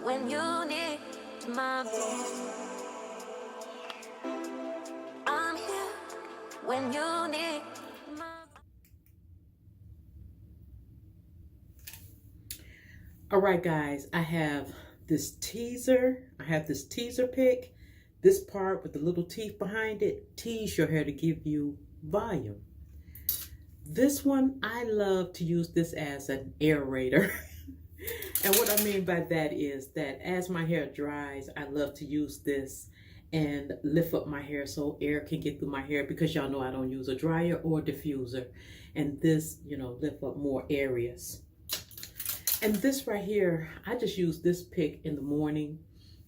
when you need my I'm here when you need my. All right, guys, I have this teaser. I have this teaser pick. This part with the little teeth behind it, tease your hair to give you volume. This one, I love to use this as an aerator. And what I mean by that is that as my hair dries, I love to use this and lift up my hair so air can get through my hair, because y'all know I don't use a dryer or diffuser. And this, lift up more areas. And this right here, I just use this pick in the morning,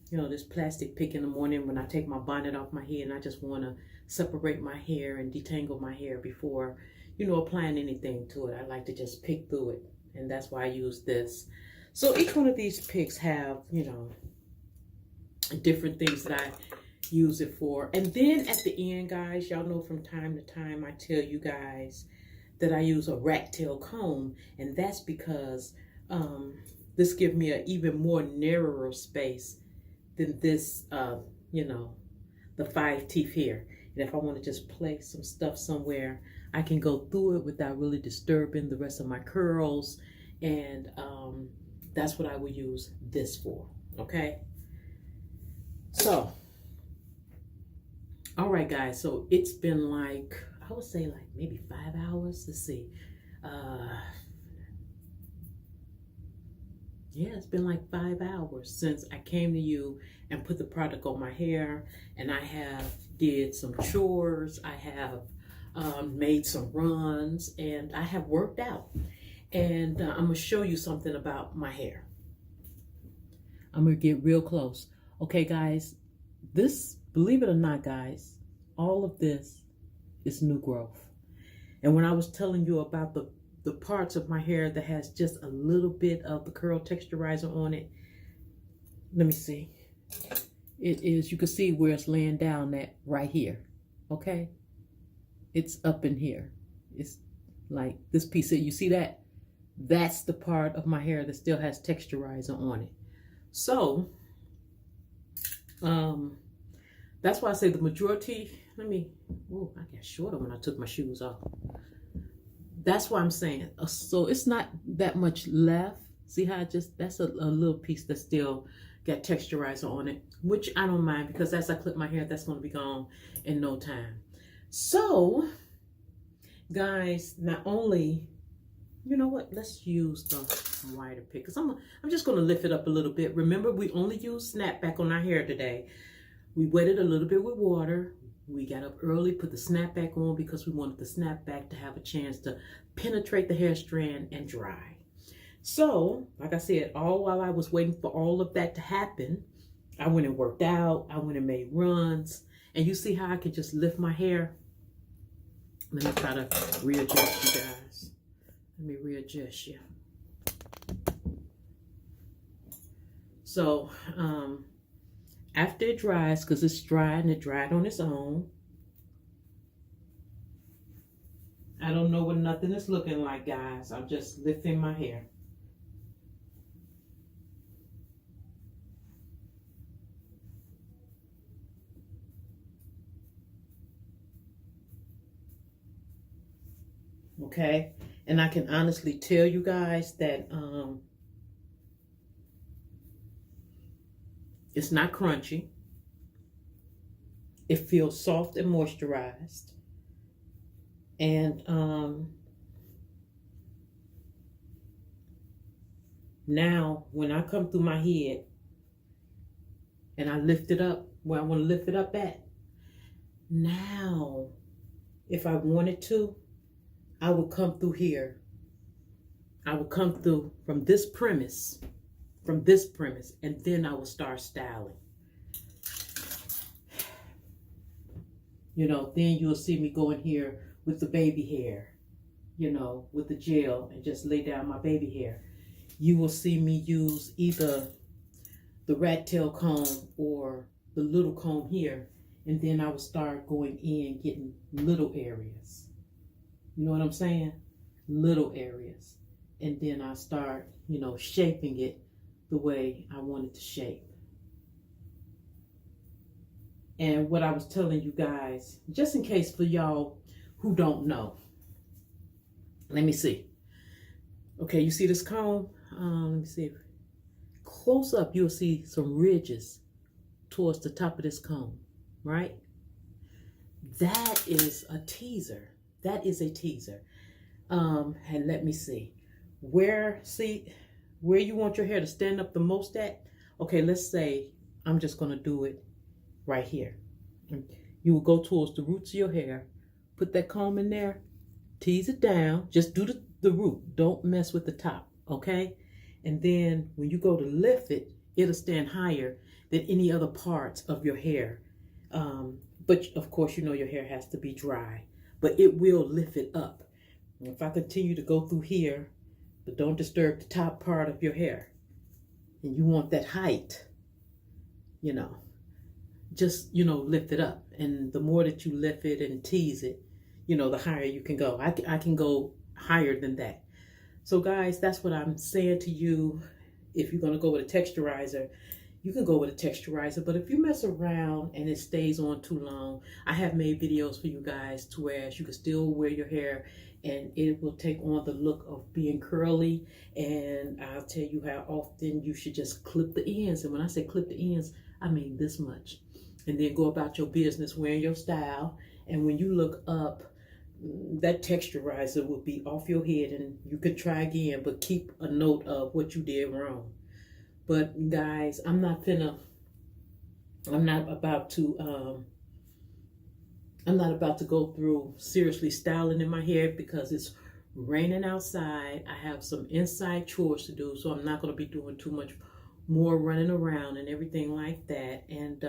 this plastic pick in the morning when I take my bonnet off my head and I just want to separate my hair and detangle my hair before, applying anything to it. I like to just pick through it, and that's why I use this. So each one of these picks have, different things that I use it for. And then at the end, guys, y'all know from time to time I tell you guys that I use a rat tail comb, and that's because this gives me an even more narrower space than this, the 5 teeth here. And if I want to just place some stuff somewhere, I can go through it without really disturbing the rest of my curls. And that's what I would use this for, okay? So, all right, guys, so it's been like, I would say like maybe 5 hours. Let's see. Yeah, it's been like 5 hours since I came to you and put the product on my hair, and I have did some chores, I have made some runs, and I have worked out. And I'm gonna show you something about my hair. I'm gonna get real close. Okay, guys, this, believe it or not, guys, all of this is new growth. And when I was telling you about the parts of my hair that has just a little bit of the curl texturizer on it, let me see. It is, you can see where it's laying down at right here, okay? It's up in here. It's like this piece here, you see that? That's the part of my hair that still has texturizer on it. So, that's why I say the majority, I got shorter when I took my shoes off. That's why I'm saying, so it's not that much left. See how that's a little piece that still got texturizer on it, which I don't mind, because as I clip my hair, that's going to be gone in no time. So, guys, not only, you know what, let's use the wider pick, because I'm just going to lift it up a little bit. Remember, we only use snapback on our hair today. We wetted a little bit with water. We got up early, put the snapback on because we wanted the snapback to have a chance to penetrate the hair strand and dry. So, like I said, all while I was waiting for all of that to happen, I went and worked out. I went and made runs. And you see how I can just lift my hair? Let me try to readjust you guys. Let me readjust you. So, after it dries, because it's dry and it dried on its own. I don't know what nothing is looking like, guys. I'm just lifting my hair. Okay, and I can honestly tell you guys that it's not crunchy. It feels soft and moisturized. And now when I come through my head and I lift it up where I want to lift it up at, now if I wanted to, I would come through here. I would come through from this premise, and then I would start styling. Then you'll see me go in here with the baby hair, with the gel, and just lay down my baby hair. You will see me use either the rat tail comb or the little comb here, and then I will start going in, getting little areas. You know what I'm saying? Little areas. And then I start, shaping it the way I want it to shape. And what I was telling you guys, just in case for y'all who don't know, let me see. Okay, you see this comb? Let me see. Close up, you'll see some ridges towards the top of this comb, right? That is a teaser. That is a teaser. And let me see. Where you want your hair to stand up the most at? Okay, let's say I'm just gonna do it right here. You will go towards the roots of your hair, put that comb in there, tease it down, just do the root, don't mess with the top, okay? And then when you go to lift it, it'll stand higher than any other parts of your hair. But of course, you know your hair has to be dry, but it will lift it up. And if I continue to go through here, but don't disturb the top part of your hair, and you want that height, you know, just, you know, lift it up. And the more that you lift it and tease it, you know, the higher you can go. I can go higher than that. So guys, that's what I'm saying to you. If you're going to go with a texturizer, you can go with a texturizer. But if you mess around and it stays on too long, I have made videos for you guys to where you can still wear your hair and it will take on the look of being curly. And I'll tell you how often you should just clip the ends. And when I say clip the ends, I mean this much. And then go about your business wearing your style. And when you look up, that texturizer will be off your head and you could try again, but keep a note of what you did wrong. But guys, I'm not about to go through seriously styling in my hair because it's raining outside. I have some inside chores to do, so I'm not going to be doing too much more running around and everything like that. And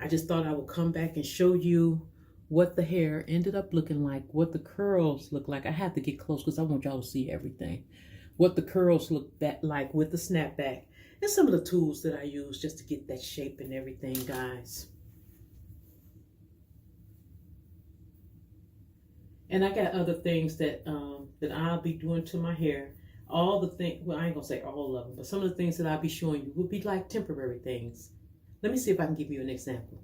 I just thought I would come back and show you what the hair ended up looking like, what the curls look like. I have to get close because I want y'all to see everything. What the curls look like with the snapback. And some of the tools that I use just to get that shape and everything, guys. And I got other things that that I'll be doing to my hair. All the things, well, I ain't gonna say all of them, but some of the things that I'll be showing you will be like temporary things. Let me see if I can give you an example.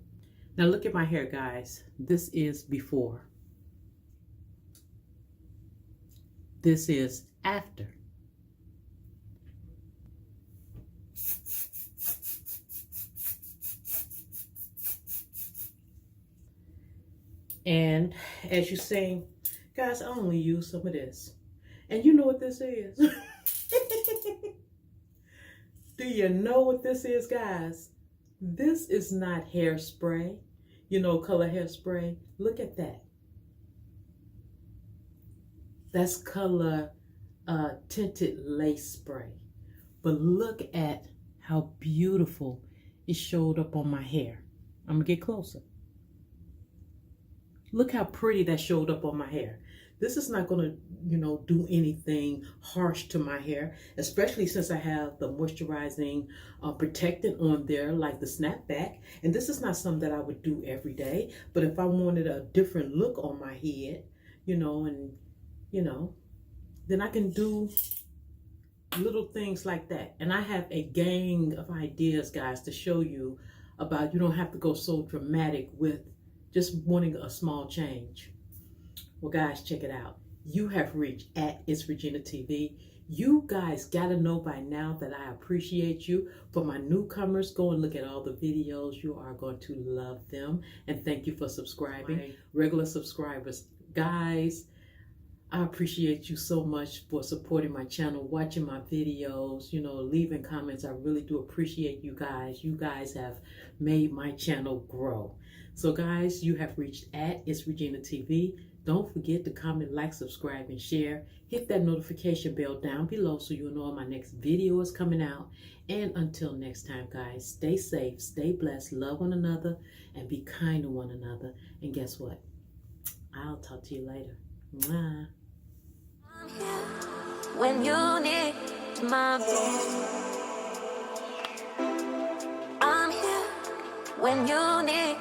Now look at my hair, guys. This is before. This is after. And as you see, guys, I only use some of this. And you know what this is? Do you know what this is, guys? This is not hairspray, you know, color hairspray. Look at that. That's color tinted lace spray. But look at how beautiful it showed up on my hair. I'm gonna get closer. Look how pretty that showed up on my hair. This is not gonna, you know, do anything harsh to my hair, especially since I have the moisturizing protectant on there, like the snapback. And this is not something that I would do every day, but if I wanted a different look on my head, you know, and, you know, then I can do little things like that. And I have a gang of ideas, guys, to show you about. You don't have to go so dramatic with just wanting a small change. Well, guys, check it out. You have reached at It's Regina TV. You guys gotta know by now that I appreciate you. For my newcomers, go and look at all the videos. You are going to love them. And thank you for subscribing. My regular subscribers, guys, I appreciate you so much for supporting my channel, watching my videos, you know, leaving comments. I really do appreciate you guys. You guys have made my channel grow. So guys, you have reached at It's Regina TV. Don't forget to comment, like, subscribe, and share. Hit that notification bell down below so you'll know when my next video is coming out. And until next time, guys, stay safe, stay blessed, love one another, and be kind to one another. And guess what? I'll talk to you later. Mwah. I'm here when you need my voice. I'm here when you need